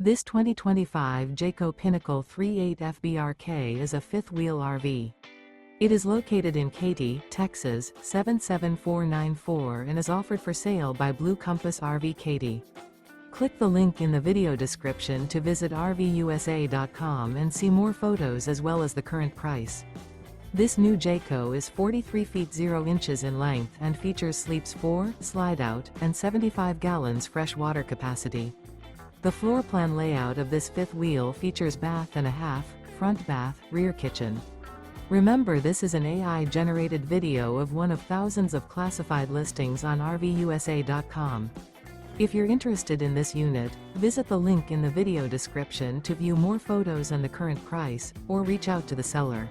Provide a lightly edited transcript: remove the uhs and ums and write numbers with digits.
This 2025 Jayco Pinnacle 38FBRK is a fifth-wheel RV. It is located in Katy, Texas, 77494 and is offered for sale by Blue Compass RV Katy. Click the link in the video description to visit RVUSA.com and see more photos as well as the current price. This new Jayco is 43 feet 0 inches in length and features sleeps 4, slide-out, and 75 gallons fresh water capacity. The floor plan layout of this fifth wheel features bath and a half, front bath, rear kitchen. Remember, this is an AI-generated video of one of thousands of classified listings on RVUSA.com. If you're interested in this unit, visit the link in the video description to view more photos and the current price, or reach out to the seller.